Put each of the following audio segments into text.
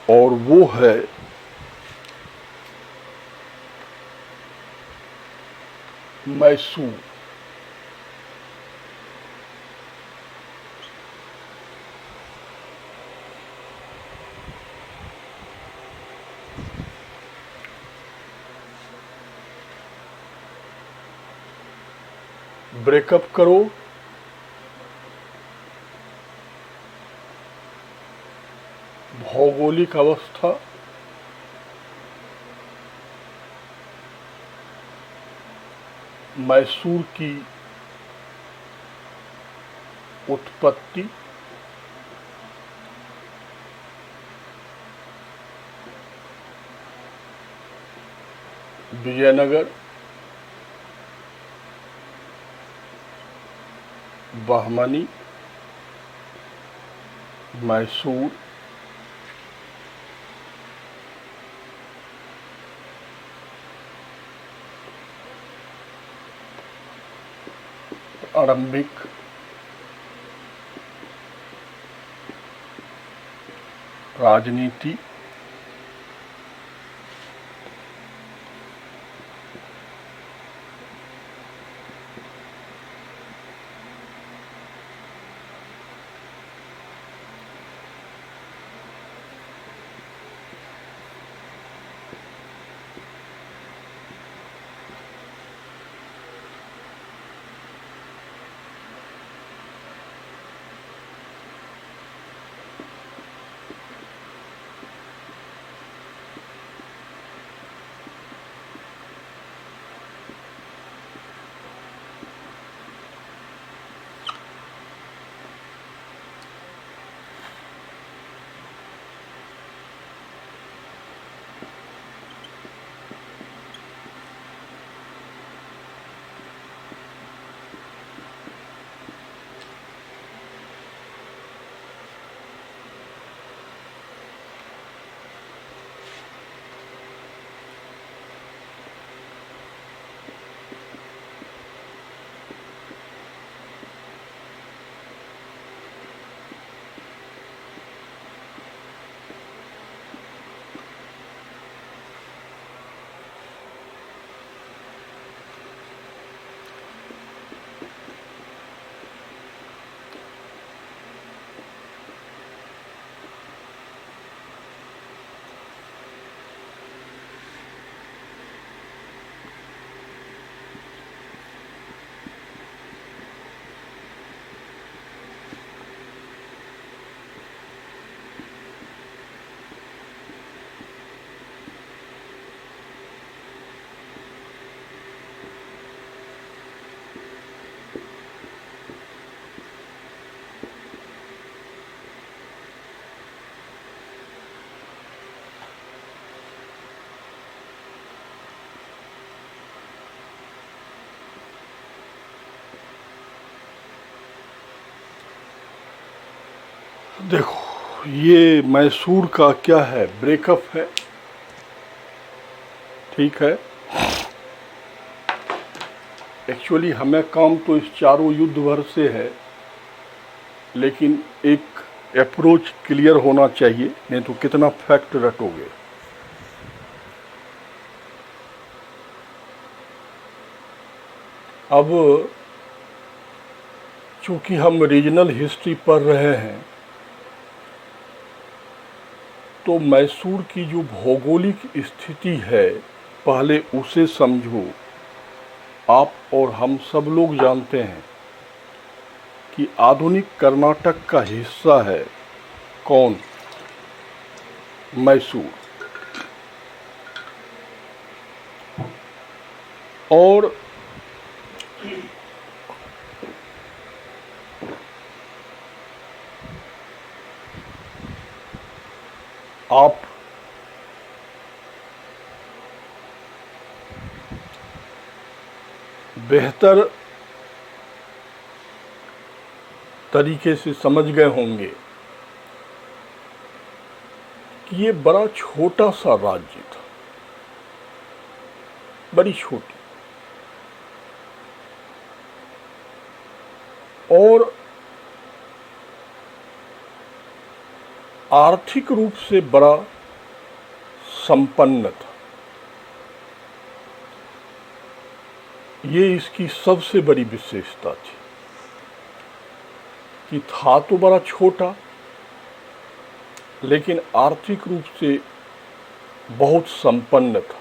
और वो है मैसूर। ब्रेकअप करो, भौगोलिक अवस्था, मैसूर की उत्पत्ति, विजयनगर, बहमनी, मैसूर, आरंभिक राजनीति, देखो ये मैसूर का क्या है, ब्रेकअप है, ठीक है। एक्चुअली हमें काम तो इस चारों युद्ध भर से है, लेकिन एक अप्रोच क्लियर होना चाहिए, नहीं तो कितना फैक्ट रटोगे। अब चूंकि हम रीजनल हिस्ट्री पढ़ रहे हैं, तो मैसूर की जो भौगोलिक स्थिति है पहले उसे समझो। आप और हम सब लोग जानते हैं कि आधुनिक कर्नाटक का हिस्सा है कौन? मैसूर। और आप बेहतर तरीके से समझ गए होंगे कि ये बड़ा छोटा सा राज्य था, बड़ी छोटी, और आर्थिक रूप से बड़ा संपन्न था। ये इसकी सबसे बड़ी विशेषता थी कि था तो बड़ा छोटा, लेकिन आर्थिक रूप से बहुत संपन्न था।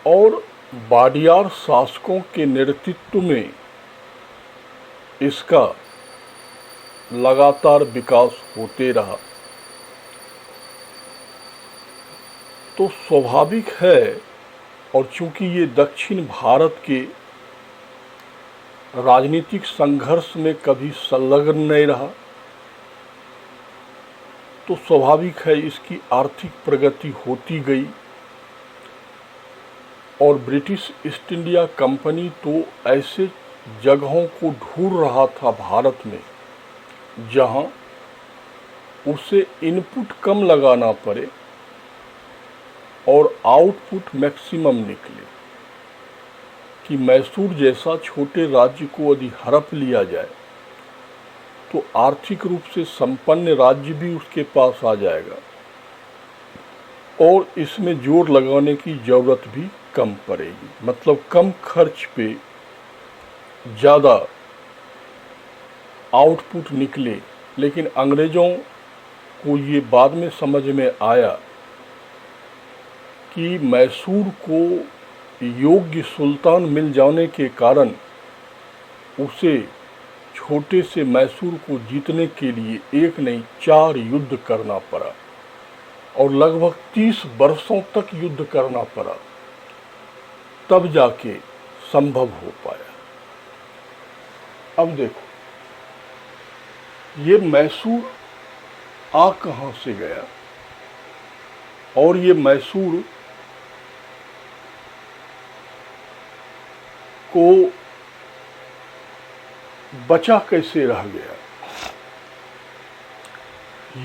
और वाडियार शासकों के नेतृत्व में इसका लगातार विकास होते रहा। तो स्वाभाविक है, और चूंकि ये दक्षिण भारत के राजनीतिक संघर्ष में कभी संलग्न नहीं रहा, तो स्वाभाविक है इसकी आर्थिक प्रगति होती गई। और ब्रिटिश ईस्ट इंडिया कंपनी तो ऐसे जगहों को ढूंढ रहा था भारत में जहां उसे इनपुट कम लगाना पड़े और आउटपुट मैक्सिमम निकले, कि मैसूर जैसा छोटे राज्य को यदि हड़प लिया जाए तो आर्थिक रूप से संपन्न राज्य भी उसके पास आ जाएगा और इसमें जोर लगाने की ज़रूरत भी कम पड़ेगी। मतलब कम खर्च पे ज़्यादा आउटपुट निकले। लेकिन अंग्रेज़ों को ये बाद में समझ में आया कि मैसूर को योग्य सुल्तान मिल जाने के कारण उसे छोटे से मैसूर को जीतने के लिए एक नहीं 4 युद्ध करना पड़ा और लगभग 30 वर्षों तक युद्ध करना पड़ा, तब जाके संभव हो पाया। अब देखो, ये मैसूर आ कहां से गया और ये मैसूर को बचा कैसे रह गया,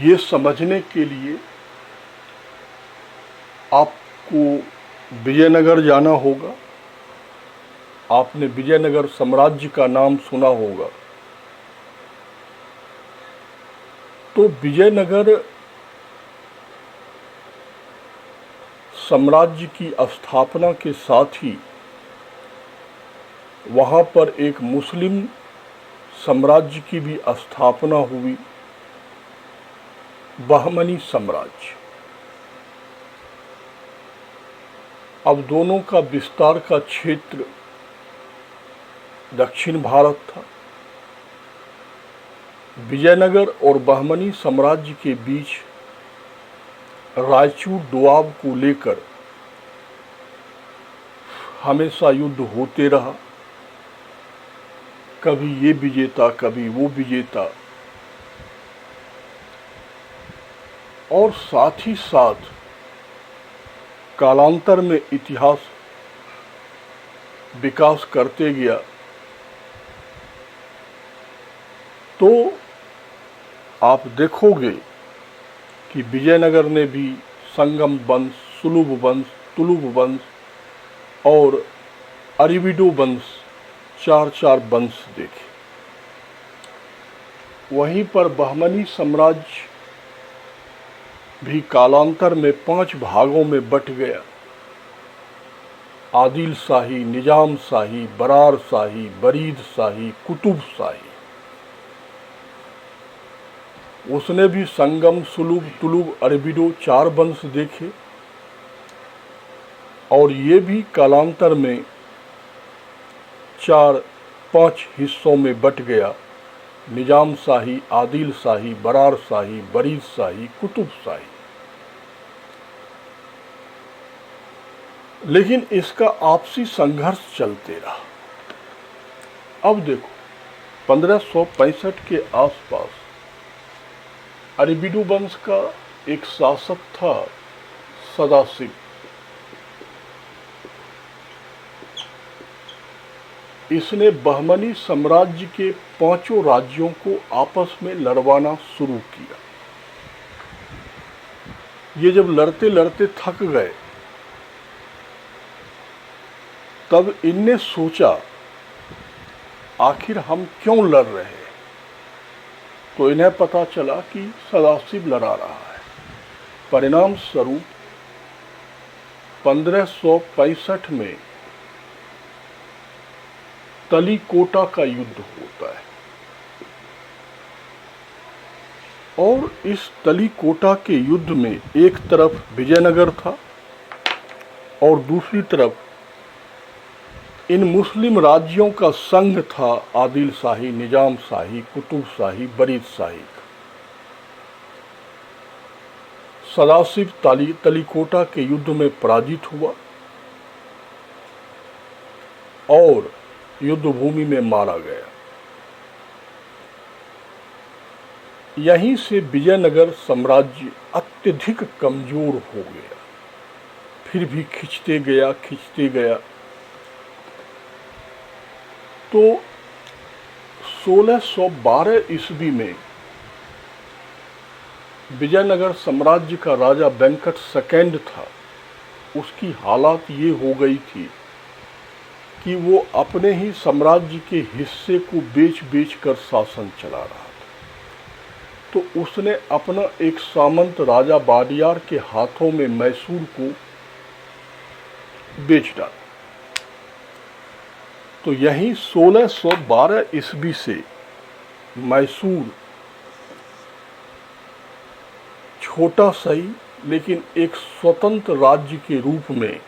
ये समझने के लिए आपको विजयनगर जाना होगा। आपने विजयनगर साम्राज्य का नाम सुना होगा। तो विजयनगर साम्राज्य की स्थापना के साथ ही वहाँ पर एक मुस्लिम साम्राज्य की भी स्थापना हुई, बहमनी साम्राज्य। अब दोनों का विस्तार का क्षेत्र दक्षिण भारत था। विजयनगर और बहमनी साम्राज्य के बीच रायचूर दोआब को लेकर हमेशा युद्ध होते रहा। कभी ये विजेता, कभी वो विजेता। और साथ ही साथ कालांतर में इतिहास विकास करते गया। तो आप देखोगे कि विजयनगर ने भी संगम वंश, सुलुभ वंश, तुलुभ वंश और अरिविडो वंश, 4 वंश देखे। वहीं पर बहमनी साम्राज्य भी कालांतर में 5 भागों में बट गया। आदिल शाही, निजाम शाही, बरार शाही, बरीद शाही, कुतुब शाही। उसने भी संगम, सुलुभ, तुलुभ, अरबिडो 4 वंश देखे और ये भी कालांतर में 4-5 हिस्सों में बट गया। निजाम शाही, आदिल शाही, बरार शाही, बरीद शाही, कुतुब शाही। लेकिन इसका आपसी संघर्ष चलते रहा। अब देखो, 1565 के आसपास अरबिडो वंश का एक शासक था सदाशिव। इसने बहमनी साम्राज्य के 5 राज्यों को आपस में लड़वाना शुरू किया। ये जब लड़ते लड़ते थक गए, तब इनने सोचा आखिर हम क्यों लड़ रहे हैं। तो इन्हें पता चला कि सदाशिव लड़ा रहा है। परिणाम स्वरूप 1565 में तलीकोटा का युद्ध होता है और इस तलीकोटा के युद्ध में एक तरफ विजयनगर था और दूसरी तरफ इन मुस्लिम राज्यों का संघ था, आदिल शाही, निजाम शाही, कुतुब शाही, बरीद शाही। सदाशिव तलीकोटा के युद्ध में पराजित हुआ और युद्ध भूमि में मारा गया। यहीं से विजयनगर साम्राज्य अत्यधिक कमजोर हो गया, फिर भी खिंचते गया। तो 1612 ईस्वी में विजयनगर साम्राज्य का राजा वेंकट सेकंड था। उसकी हालात ये हो गई थी कि वो अपने ही साम्राज्य के हिस्से को बेच कर शासन चला रहा था। तो उसने अपना एक सामंत राजा बाडियार के हाथों में मैसूर को बेच डाला। तो यही 1612 ईस्वी से मैसूर छोटा सही लेकिन एक स्वतंत्र राज्य के रूप में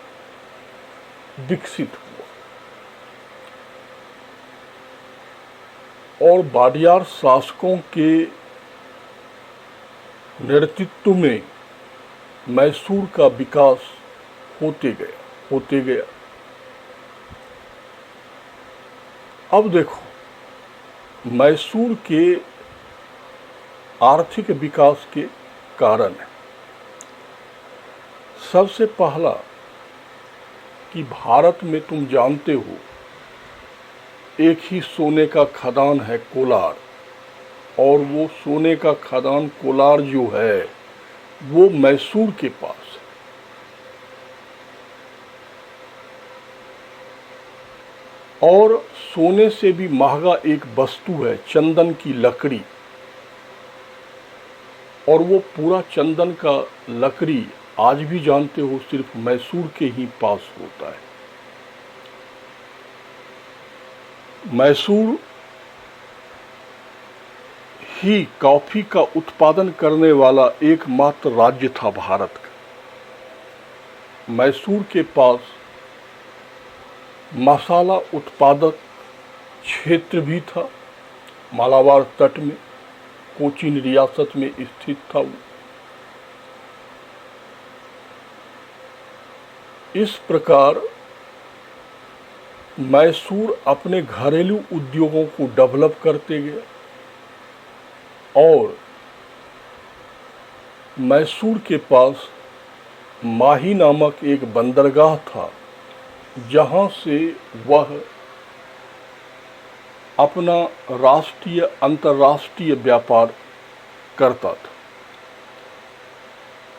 विकसित हुआ और बाडियार शासकों के नेतृत्व में मैसूर का विकास होते गया। अब देखो, मैसूर के आर्थिक विकास के कारण है। सबसे पहला कि भारत में तुम जानते हो एक ही सोने का खदान है, कोलार, और वो सोने का खदान कोलार जो है वो मैसूर के पास है। और सोने से भी महंगा एक वस्तु है चंदन की लकड़ी, और वो पूरा चंदन का लकड़ी आज भी जानते हो सिर्फ मैसूर के ही पास होता है। मैसूर ही कॉफी का उत्पादन करने वाला एकमात्र राज्य था भारत का। मैसूर के पास मसाला उत्पादक क्षेत्र भी था, मालाबार तट में कोचीन रियासत में स्थित था वो। इस प्रकार मैसूर अपने घरेलू उद्योगों को डेवलप करते गए और मैसूर के पास माही नामक एक बंदरगाह था जहां से वह अपना राष्ट्रीय अंतर्राष्ट्रीय व्यापार करता था।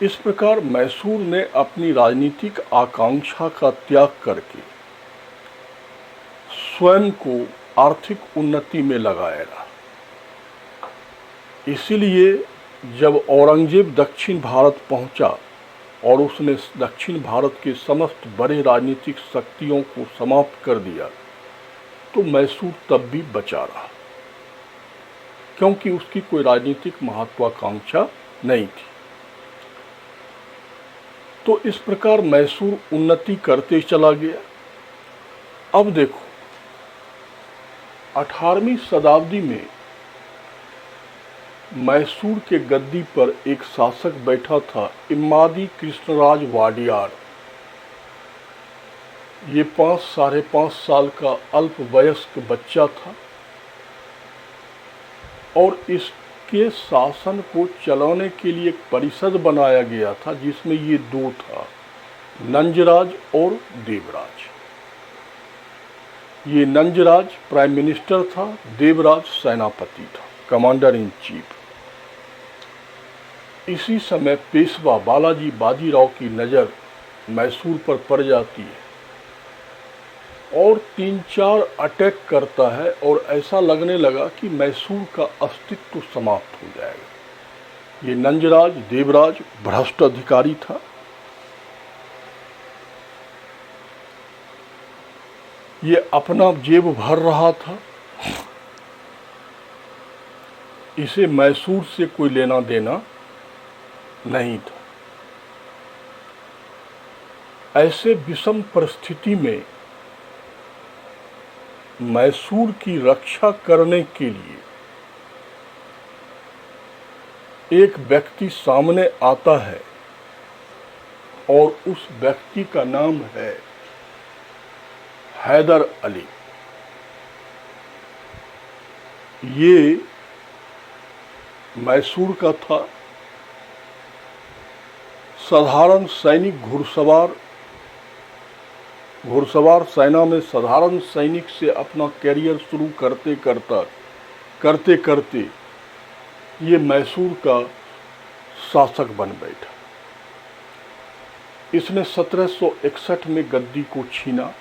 इस प्रकार मैसूर ने अपनी राजनीतिक आकांक्षा का त्याग करके स्वयं को आर्थिक उन्नति में लगाया रहा। इसीलिए जब औरंगजेब दक्षिण भारत पहुंचा और उसने दक्षिण भारत के समस्त बड़े राजनीतिक शक्तियों को समाप्त कर दिया, तो मैसूर तब भी बचा रहा, क्योंकि उसकी कोई राजनीतिक महत्वाकांक्षा नहीं थी। तो इस प्रकार मैसूर उन्नति करते चला गया। अब देखो, 18वीं शताब्दी में मैसूर के गद्दी पर एक शासक बैठा था, इमादी कृष्णराज वाडियार। ये 5-5.5 साल का अल्पवयस्क बच्चा था और इसके शासन को चलाने के लिए एक परिषद बनाया गया था जिसमें ये दो था, नंजराज और देवराज। ये नंजराज प्राइम मिनिस्टर था, देवराज सेनापति था, कमांडर इन चीफ। इसी समय पेशवा बालाजी बाजीराव की नज़र मैसूर पर पड़ जाती है और 3-4 अटैक करता है और ऐसा लगने लगा कि मैसूर का अस्तित्व समाप्त हो जाएगा। ये नंजराज देवराज भ्रष्ट अधिकारी था। ये अपना जेब भर रहा था। इसे मैसूर से कोई लेना देना नहीं था। ऐसे विषम परिस्थिति में मैसूर की रक्षा करने के लिए एक व्यक्ति सामने आता है और उस व्यक्ति का नाम है हैदर अली। ये मैसूर का था। साधारण सैनिक घुड़सवार सेना में साधारण सैनिक से अपना कैरियर शुरू करते करते ये मैसूर का शासक बन बैठा। इसने 1761 में गद्दी को छीना।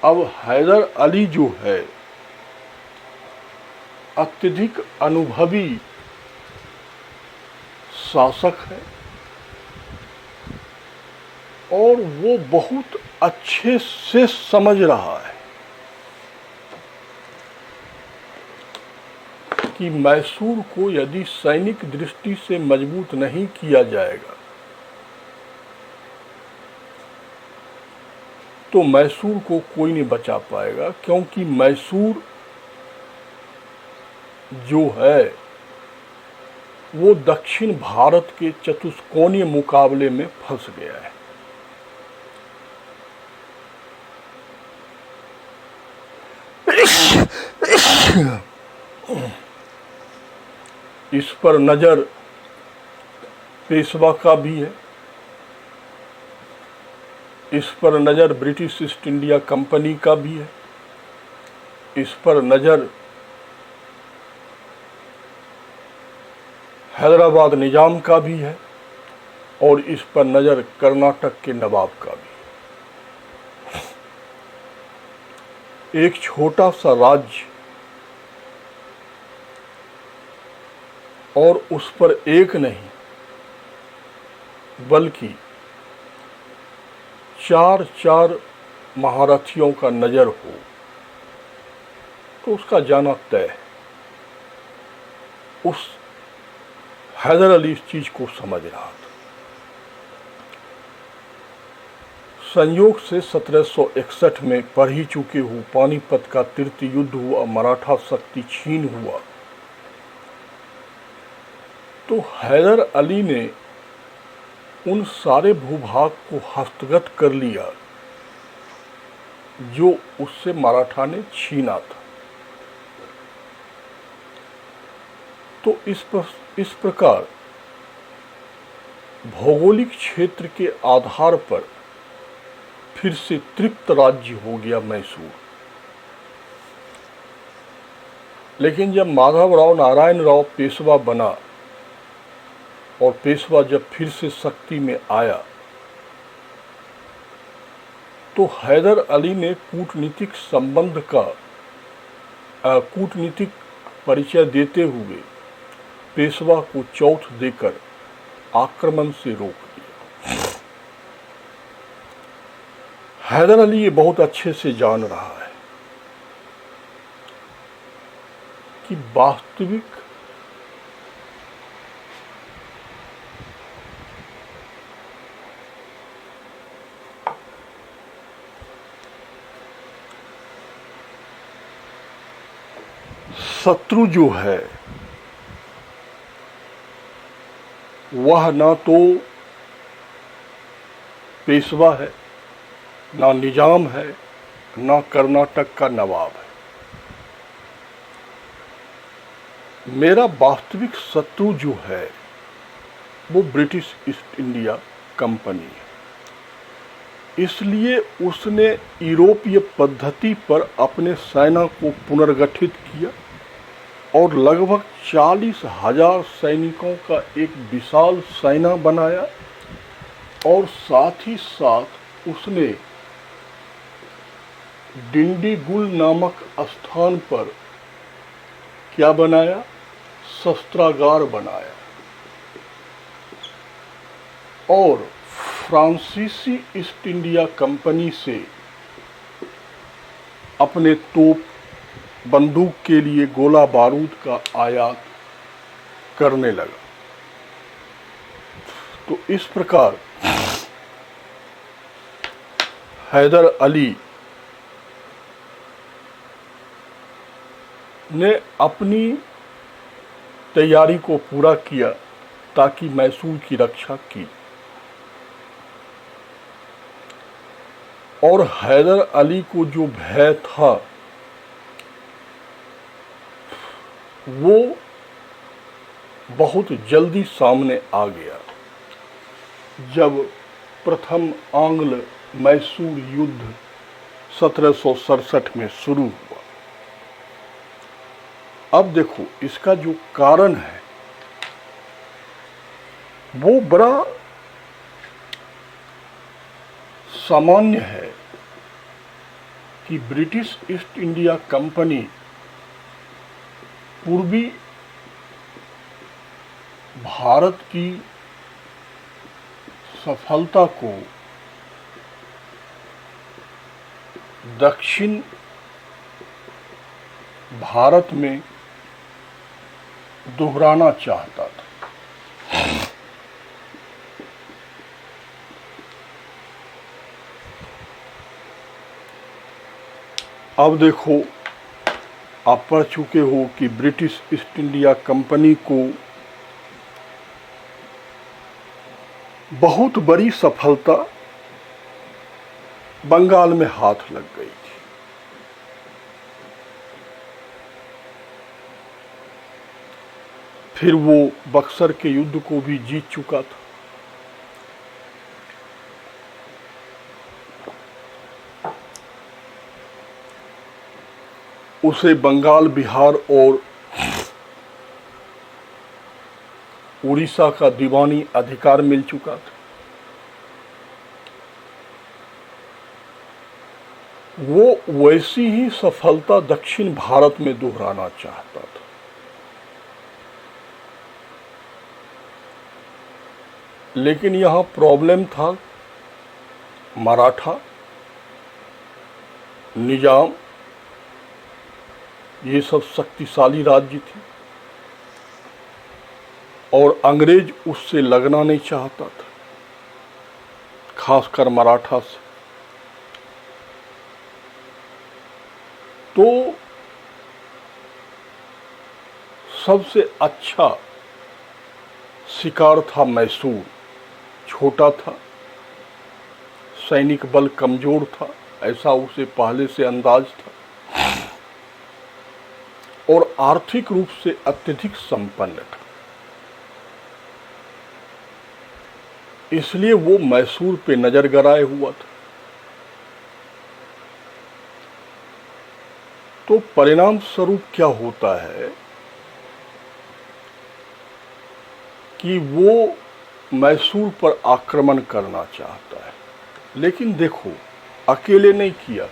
अब हैदर अली जो है अत्यधिक अनुभवी शासक है और वो बहुत अच्छे से समझ रहा है कि मैसूर को यदि सैनिक दृष्टि से मजबूत नहीं किया जाएगा तो मैसूर को कोई नहीं बचा पाएगा, क्योंकि मैसूर जो है वो दक्षिण भारत के चतुष्कोणीय मुकाबले में फंस गया है। इस पर नजर पेशवा का भी है। इस पर नजर ब्रिटिश ईस्ट इंडिया कंपनी का भी है। इस पर नजर हैदराबाद निजाम का भी है और इस पर नजर कर्नाटक के नवाब का भी है। एक छोटा सा राज्य और उस पर एक नहीं बल्कि 4 महारथियों का नजर हो तो उसका जाना तय है। उस हैदर अली इस चीज को समझ रहा था। संयोग से 1761 में पढ़ ही चुके हो पानीपत का तृतीय युद्ध हुआ, मराठा शक्ति छीन हुआ, तो हैदर अली ने उन सारे भूभाग को हस्तगत कर लिया जो उससे मराठा ने छीना था। तो इस प्रकार भौगोलिक क्षेत्र के आधार पर फिर से तृप्त राज्य हो गया मैसूर। लेकिन जब माधवराव नारायण राव पेशवा बना और पेशवा जब फिर से शक्ति में आया तो हैदर अली ने कूटनीतिक संबंध का कूटनीतिक परिचय देते हुए पेशवा को चौथ देकर आक्रमण से रोक दिया। हैदर अली ये बहुत अच्छे से जान रहा है कि वास्तविक शत्रु जो है वह ना तो पेशवा है, ना निजाम है, ना कर्नाटक का नवाब है। मेरा वास्तविक शत्रु जो है वो ब्रिटिश ईस्ट इंडिया कंपनी है। इसलिए उसने यूरोपीय पद्धति पर अपने सेना को पुनर्गठित किया और लगभग 40,000 सैनिकों का एक विशाल सेना बनाया और साथ ही साथ उसने डिंडीगुल नामक स्थान पर क्या बनाया? शस्त्रागार बनाया और फ्रांसीसी ईस्ट इंडिया कंपनी से अपने तोप बंदूक के लिए गोला बारूद का आयात करने लगा। तो इस प्रकार हैदर अली ने अपनी तैयारी को पूरा किया ताकि मैसूर की रक्षा की। और हैदर अली को जो भय था वो बहुत जल्दी सामने आ गया जब प्रथम आंग्ल मैसूर युद्ध 1767 में शुरू हुआ। अब देखो इसका जो कारण है वो बड़ा सामान्य है कि ब्रिटिश ईस्ट इंडिया कंपनी पूर्वी भारत की सफलता को दक्षिण भारत में दोहराना चाहता था। अब देखो आप पढ़ चुके हो कि ब्रिटिश ईस्ट इंडिया कंपनी को बहुत बड़ी सफलता बंगाल में हाथ लग गई थी। फिर वो बक्सर के युद्ध को भी जीत चुका था। उसे बंगाल, बिहार और उड़ीसा का दीवानी अधिकार मिल चुका था। वो वैसी ही सफलता दक्षिण भारत में दोहराना चाहता था। लेकिन यहां प्रॉब्लम था मराठा, निजाम, ये सब शक्तिशाली राज्य थे और अंग्रेज उससे लगना नहीं चाहता था, खासकर मराठा से। तो सबसे अच्छा शिकार था मैसूर। छोटा था, सैनिक बल कमजोर था, ऐसा उसे पहले से अंदाज था, और आर्थिक रूप से अत्यधिक संपन्न था। इसलिए वो मैसूर पे नजर गड़ाए हुआ था। तो परिणाम स्वरूप क्या होता है कि वो मैसूर पर आक्रमण करना चाहता है, लेकिन देखो अकेले नहीं किया।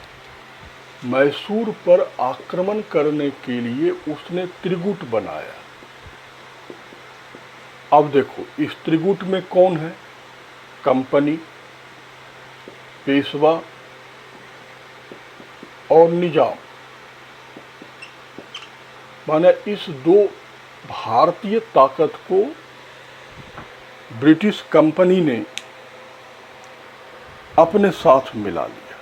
मैसूर पर आक्रमण करने के लिए उसने त्रिगुट बनाया। अब देखो इस त्रिगुट में कौन है? कंपनी, पेशवा और निजाम। माने इस दो भारतीय ताकत को ब्रिटिश कंपनी ने अपने साथ मिला लिया।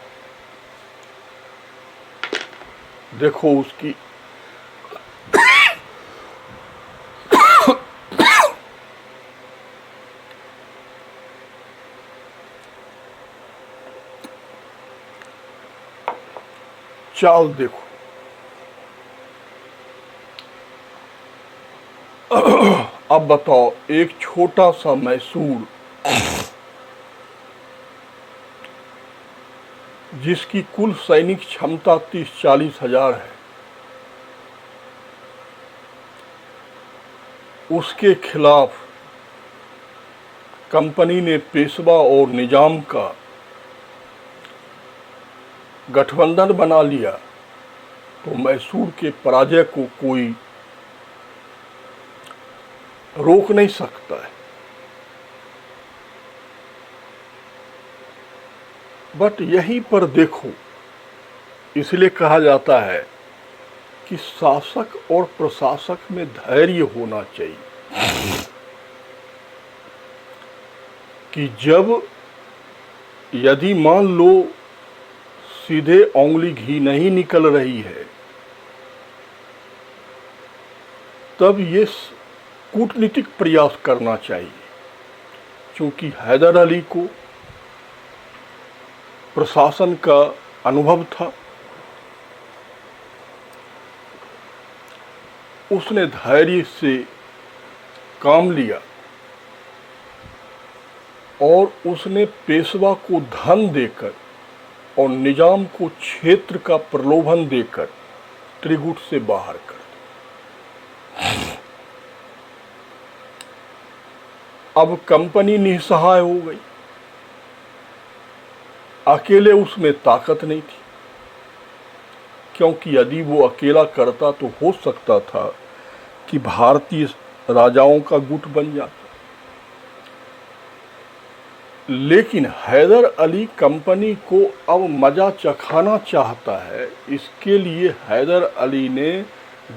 देखो उसकी चाल देखो। अब बताओ एक छोटा सा मैसूर जिसकी कुल सैनिक क्षमता 30-40 हजार है, उसके खिलाफ कंपनी ने पेशवा और निजाम का गठबंधन बना लिया तो मैसूर के पराजय को कोई रोक नहीं सकता है। बट यहीं पर देखो, इसलिए कहा जाता है कि शासक और प्रशासक में धैर्य होना चाहिए कि जब यदि मान लो सीधे उंगली घी नहीं निकल रही है, तब ये कूटनीतिक प्रयास करना चाहिए। क्योंकि हैदर अली को प्रशासन का अनुभव था, उसने धैर्य से काम लिया और उसने पेशवा को धन देकर और निजाम को क्षेत्र का प्रलोभन देकर त्रिगुट से बाहर कर दिया। अब कंपनी निस्सहाय हो गई, अकेले उसमें ताकत नहीं थी, क्योंकि यदि वो अकेला करता तो हो सकता था कि भारतीय राजाओं का गुट बन जाता। लेकिन हैदर अली कंपनी को अब मजा चखाना चाहता है। इसके लिए हैदर अली ने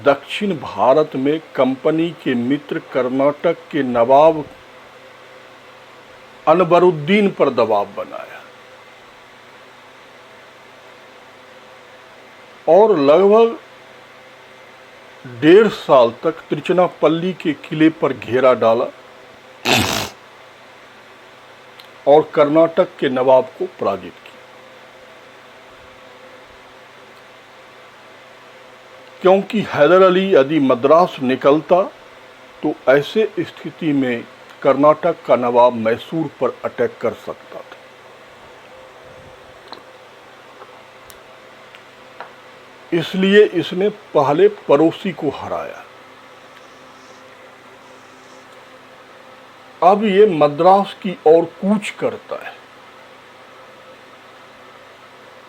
दक्षिण भारत में कंपनी के मित्र कर्नाटक के नवाब अनबरुद्दीन पर दबाव बनाया और लगभग 1.5 साल तक त्रिचनापल्ली के किले पर घेरा डाला और कर्नाटक के नवाब को पराजित किया। क्योंकि हैदर अली यदि मद्रास निकलता तो ऐसे स्थिति में कर्नाटक का नवाब मैसूर पर अटैक कर सकता था। इसलिए इसने पहले पड़ोसी को हराया। अब ये मद्रास की ओर कूच करता है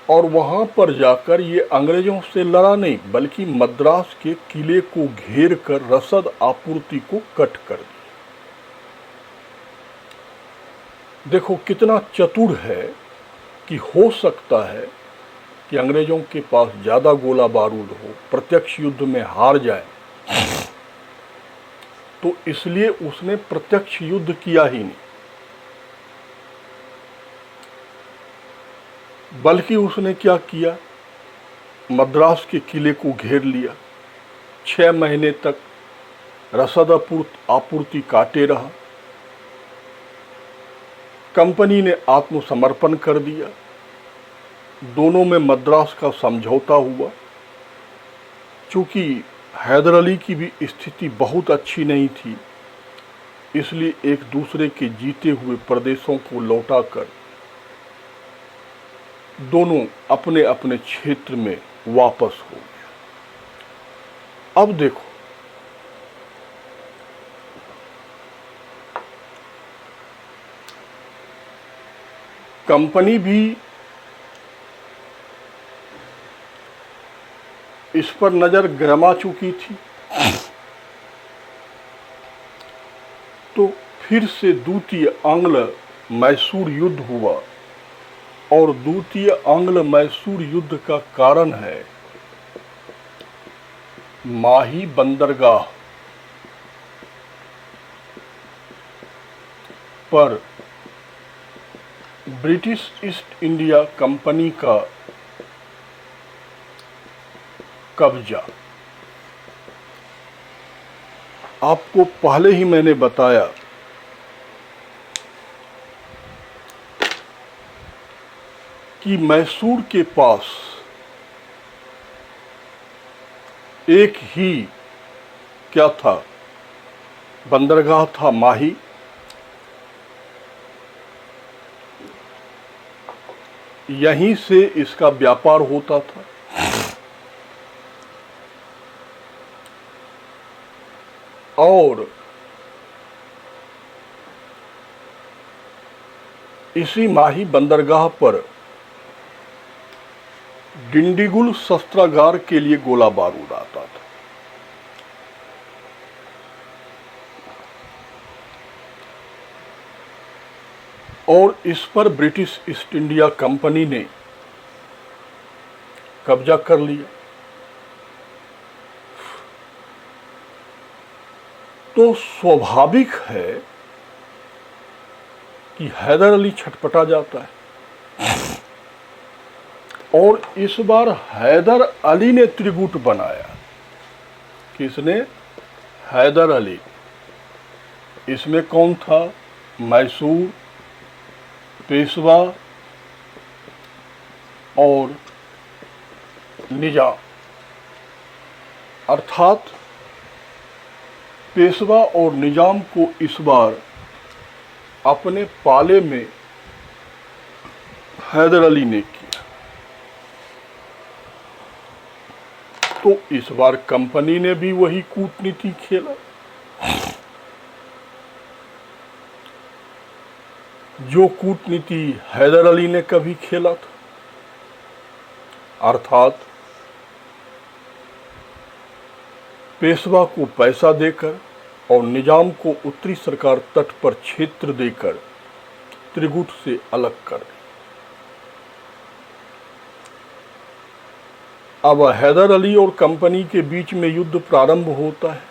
और वहां पर जाकर ये अंग्रेजों से लड़ा नहीं, बल्कि मद्रास के किले को घेर कर रसद आपूर्ति को कट कर दिया। देखो कितना चतुर है कि हो सकता है कि अंग्रेजों के पास ज्यादा गोला बारूद हो, प्रत्यक्ष युद्ध में हार जाए, तो इसलिए उसने प्रत्यक्ष युद्ध किया ही नहीं, बल्कि उसने क्या किया, मद्रास के किले को घेर लिया। 6 महीने तक रसद आपूर्ति काटे रहा। कंपनी ने आत्मसमर्पण कर दिया। दोनों में मद्रास का समझौता हुआ। चूंकि हैदर अली की भी स्थिति बहुत अच्छी नहीं थी, इसलिए एक दूसरे के जीते हुए प्रदेशों को लौटाकर दोनों अपने अपने क्षेत्र में वापस हो गए। अब देखो, कंपनी भी इस पर नजर गरमा चुकी थी, तो फिर से द्वितीय आंग्ल मैसूर युद्ध हुआ और द्वितीय आंग्ल मैसूर युद्ध का कारण है माही बंदरगाह पर ब्रिटिश ईस्ट इंडिया कंपनी का कब्जा। आपको पहले ही मैंने बताया कि मैसूर के पास एक ही क्या था, बंदरगाह था माही। यहीं से इसका व्यापार होता था। और इसी माही बंदरगाह पर डिंडीगुल शस्त्रागार के लिए गोला बारूद आता था। और इस पर ब्रिटिश ईस्ट इंडिया कंपनी ने कब्जा कर लिया। तो स्वाभाविक है कि हैदर अली छटपटा जाता है। और इस बार हैदर अली ने त्रिगुट बनाया। किसने? हैदर अली। इसमें कौन था? मैसूर, पेशवा और निजाम। अर्थात पेशवा और निजाम को इस बार अपने पाले में हैदर अली ने किया। तो इस बार कंपनी ने भी वही कूटनीति खेला जो कूटनीति हैदर अली ने कभी खेला था। अर्थात पेशवा को पैसा देकर और निजाम को उत्तरी सरकार तट पर क्षेत्र देकर त्रिगुट से अलग कर दी। अब हैदर अली और कंपनी के बीच में युद्ध प्रारंभ होता है।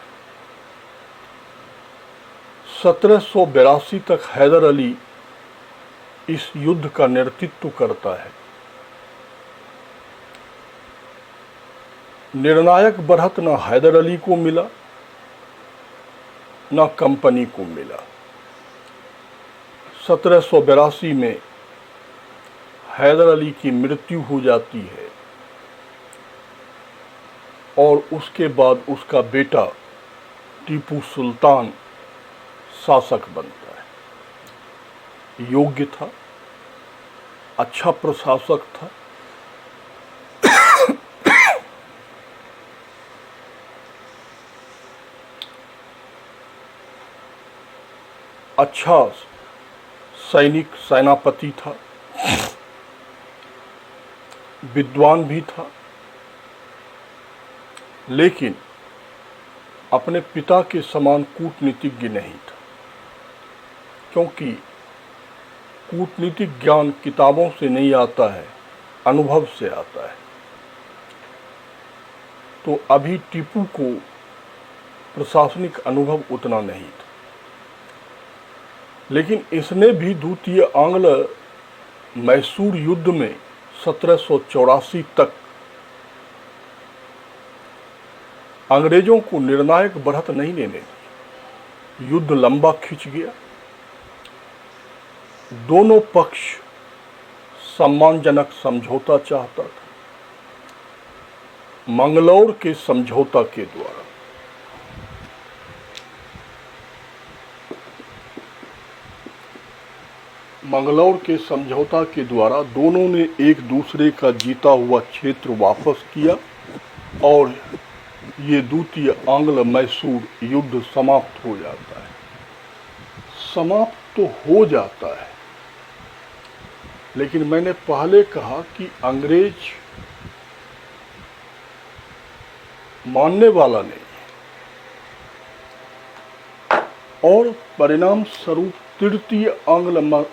1782 तक हैदर अली इस युद्ध का नेतृत्व करता है। निर्णायक बढ़त न हैदर अली को मिला न कंपनी को मिला। 1782 में हैदर अली की मृत्यु हो जाती है और उसके बाद उसका बेटा टीपू सुल्तान शासक बनता है। योग्य था, अच्छा प्रशासक था। अच्छा सैनिक, सेनापति था, विद्वान भी था, लेकिन अपने पिता के समान कूटनीतिज्ञ नहीं था। क्योंकि कूटनीतिक ज्ञान किताबों से नहीं आता है, अनुभव से आता है। तो अभी टीपू को प्रशासनिक अनुभव उतना नहीं था, लेकिन इसने भी द्वितीय आंग्ल मैसूर युद्ध में 1784 तक अंग्रेजों को निर्णायक बढ़त नहीं लेने दी। युद्ध लंबा खिंच गया। दोनों पक्ष सम्मानजनक समझौता चाहता था। मंगलौर के समझौता के द्वारा दोनों ने एक दूसरे का जीता हुआ क्षेत्र वापस किया और ये द्वितीय आंग्ल मैसूर युद्ध समाप्त हो जाता है। समाप्त तो हो जाता है, लेकिन मैंने पहले कहा कि अंग्रेज मानने वाला नहीं और परिणाम स्वरूप तृतीय आंग्ल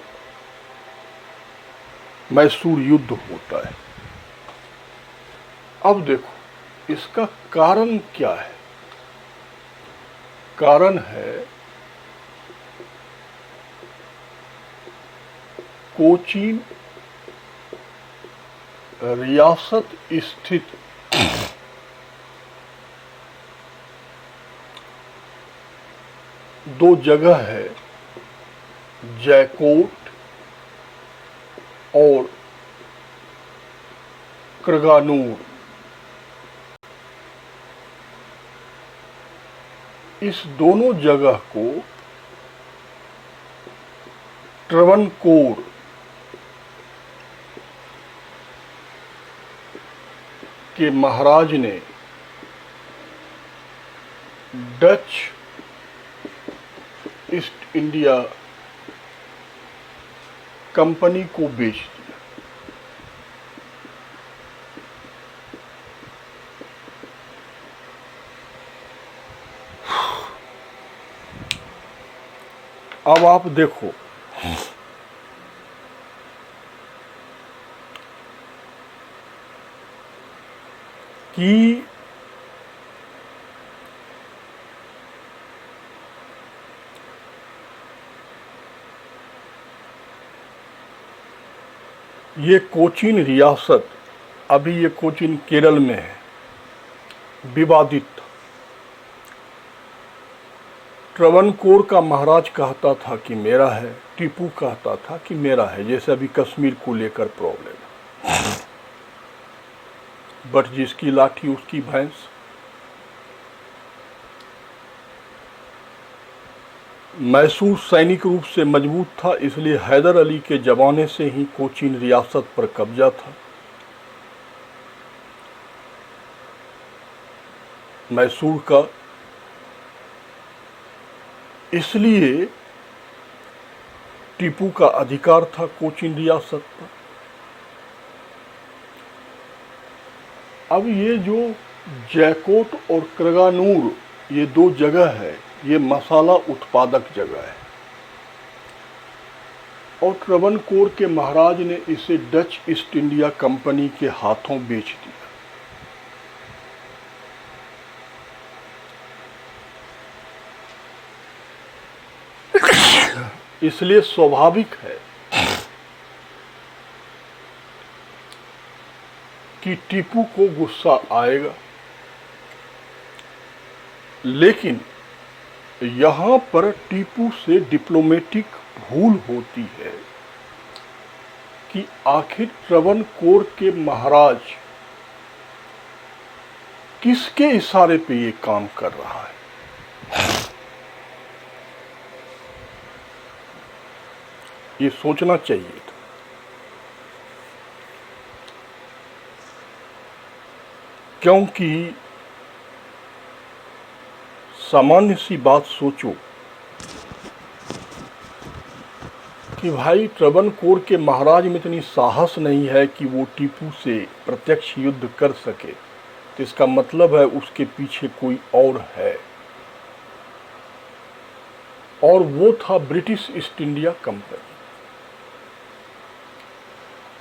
मैसूर युद्ध होता है। अब देखो इसका कारण क्या है। कारण है कोचीन रियासत स्थित दो जगह है, जयकोट और कृगानूर। इस दोनों जगह को ट्रवनकोर के महाराज ने डच ईस्ट इंडिया कंपनी को बेच दिया। अब आप देखो कि ये कोचीन रियासत, अभी ये कोचीन केरल में है, विवादित था। ट्रवनकोर का महाराज कहता था कि मेरा है, टीपू कहता था कि मेरा है, जैसे अभी कश्मीर को लेकर प्रॉब्लम है। बट जिसकी लाठी उसकी भैंस। मैसूर सैनिक रूप से मजबूत था, इसलिए हैदर अली के जमाने से ही कोचीन रियासत पर कब्जा था। मैसूर का, इसलिए टीपू का अधिकार था कोचीन रियासत पर। अब ये जो जैकोट और करगानूर, ये दो जगह है, ये मसाला उत्पादक जगह है, और ट्रवनकोर के महाराज ने इसे डच ईस्ट इंडिया कंपनी के हाथों बेच दिया। इसलिए स्वाभाविक है कि टीपू को गुस्सा आएगा, लेकिन यहां पर टीपू से डिप्लोमेटिक भूल होती है कि आखिर ट्रवनकोर के महाराज किसके इशारे पे ये काम कर रहा है। ये सोचना चाहिए था। क्योंकि सामान्य सी बात सोचो कि भाई ट्रवनकोर के महाराज में इतनी साहस नहीं है कि वो टीपू से प्रत्यक्ष युद्ध कर सके, तो इसका मतलब है उसके पीछे कोई और है, और वो था ब्रिटिश ईस्ट इंडिया कंपनी।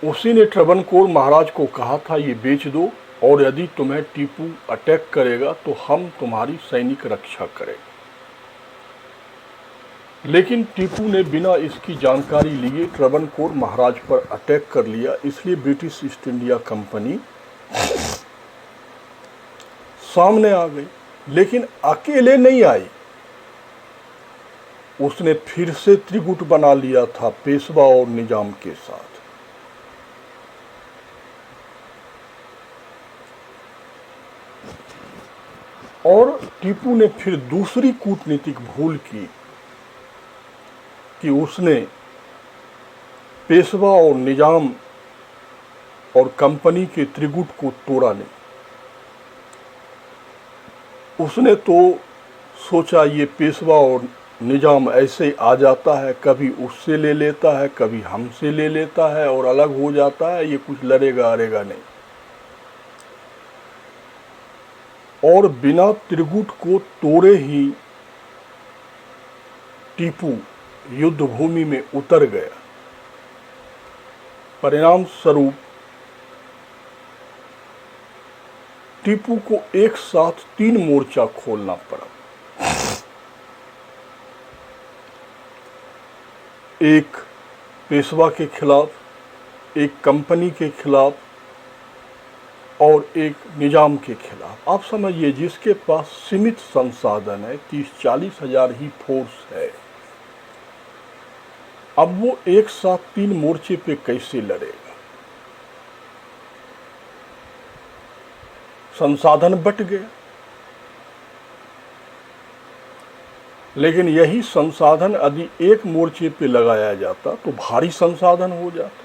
उसी ने ट्रवनकोर महाराज को कहा था ये बेच दो, और यदि तुम्हें टीपू अटैक करेगा तो हम तुम्हारी सैनिक रक्षा करेंगे। लेकिन टीपू ने बिना इसकी जानकारी लिए ट्रवनकोर महाराज पर अटैक कर लिया, इसलिए ब्रिटिश ईस्ट इंडिया कंपनी सामने आ गई। लेकिन अकेले नहीं आई, उसने फिर से त्रिगुट बना लिया था पेशवा और निजाम के साथ। और टीपू ने फिर दूसरी कूटनीतिक भूल की कि उसने पेशवा और निजाम और कंपनी के त्रिगुट को तोड़ा नहीं। उसने तो सोचा ये पेशवा और निजाम ऐसे आ जाता है, कभी उससे ले लेता है, कभी हमसे ले लेता है और अलग हो जाता है, ये कुछ लड़ेगा अड़ेगा नहीं। और बिना त्रिगुट को तोड़े ही टीपू युद्ध भूमि में उतर गया। परिणाम स्वरूप टीपू को एक साथ 3 मोर्चा खोलना पड़ा। एक पेशवा के खिलाफ, एक कंपनी के खिलाफ और एक निजाम के खिलाफ। आप समझिए, जिसके पास सीमित संसाधन है, 30-40 हजार ही फोर्स है, अब वो एक साथ 3 मोर्चे पे कैसे लड़ेगा। संसाधन बट गया। लेकिन यही संसाधन यदि एक मोर्चे पे लगाया जाता तो भारी संसाधन हो जाता।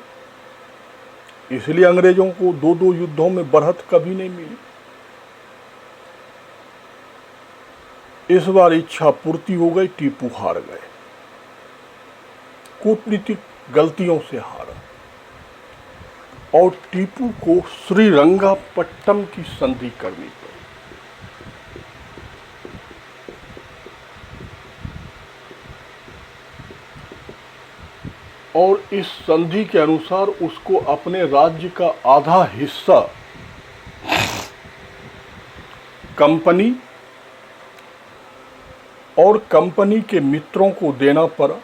इसलिए अंग्रेजों को 2-2 युद्धों में बढ़त कभी नहीं मिली। इस बार इच्छा पूर्ति हो गई, टीपू हार गए, कूटनीतिक गलतियों से हारा, और टीपू को श्रीरंगापट्टनम की संधि करनी पड़ी। और इस संधि के अनुसार उसको अपने राज्य का आधा हिस्सा कंपनी और कंपनी के मित्रों को देना पड़ा।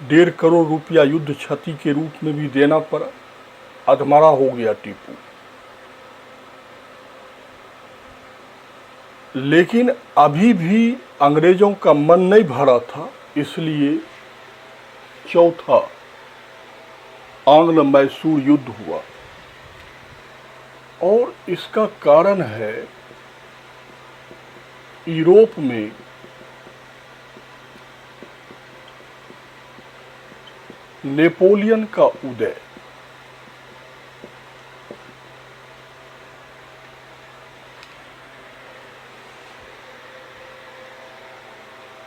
1.5 करोड़ रुपया युद्ध क्षति के रूप में भी देना पड़ा। अधमरा हो गया टीपू। लेकिन अभी भी अंग्रेजों का मन नहीं भरा था, इसलिए चौथा आंग्ल मैसूर युद्ध हुआ। और इसका कारण है यूरोप में नेपोलियन का उदय।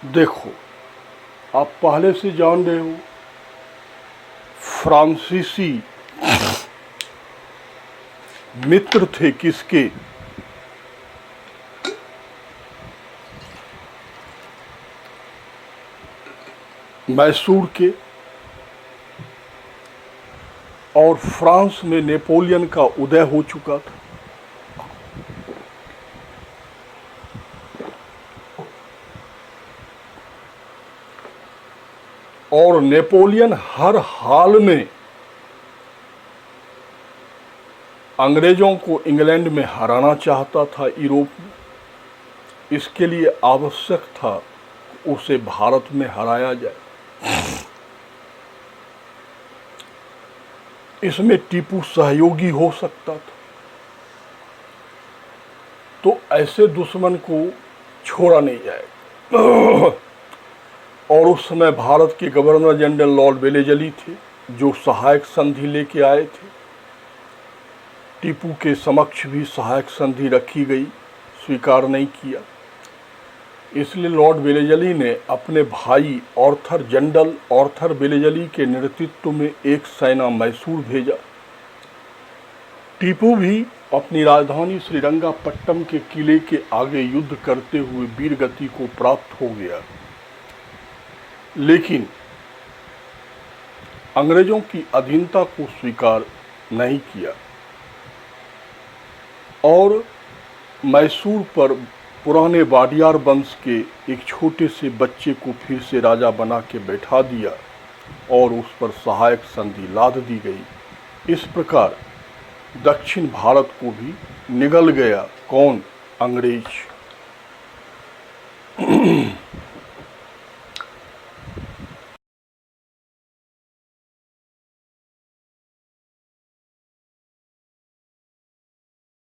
देखो, आप पहले से जान रहे हो, फ्रांसीसी मित्र थे किसके? मैसूर के। और फ्रांस में नेपोलियन का उदय हो चुका था। और नेपोलियन हर हाल में अंग्रेजों को इंग्लैंड में हराना चाहता था, यूरोप में। इसके लिए आवश्यक था उसे भारत में हराया जाए। इसमें टीपू सहयोगी हो सकता था। तो ऐसे दुश्मन को छोड़ा नहीं जाएगा। और उस समय भारत के गवर्नर जनरल लॉर्ड वेलेजली थे, जो सहायक संधि लेके आए थे। टीपू के समक्ष भी सहायक संधि रखी गई, स्वीकार नहीं किया। इसलिए लॉर्ड वेलेजली ने अपने भाई जनरल ऑर्थर वेलेजली के नेतृत्व में एक सेना मैसूर भेजा। टीपू भी अपनी राजधानी श्रीरंगापट्टनम के किले के आगे युद्ध करते हुए वीरगति को प्राप्त हो गया। लेकिन अंग्रेजों की अधीनता को स्वीकार नहीं किया और मैसूर पर पुराने वाडियार वंश के एक छोटे से बच्चे को फिर से राजा बना के बैठा दिया और उस पर सहायक संधि लाद दी गई। इस प्रकार दक्षिण भारत को भी निगल गया कौन? अंग्रेज।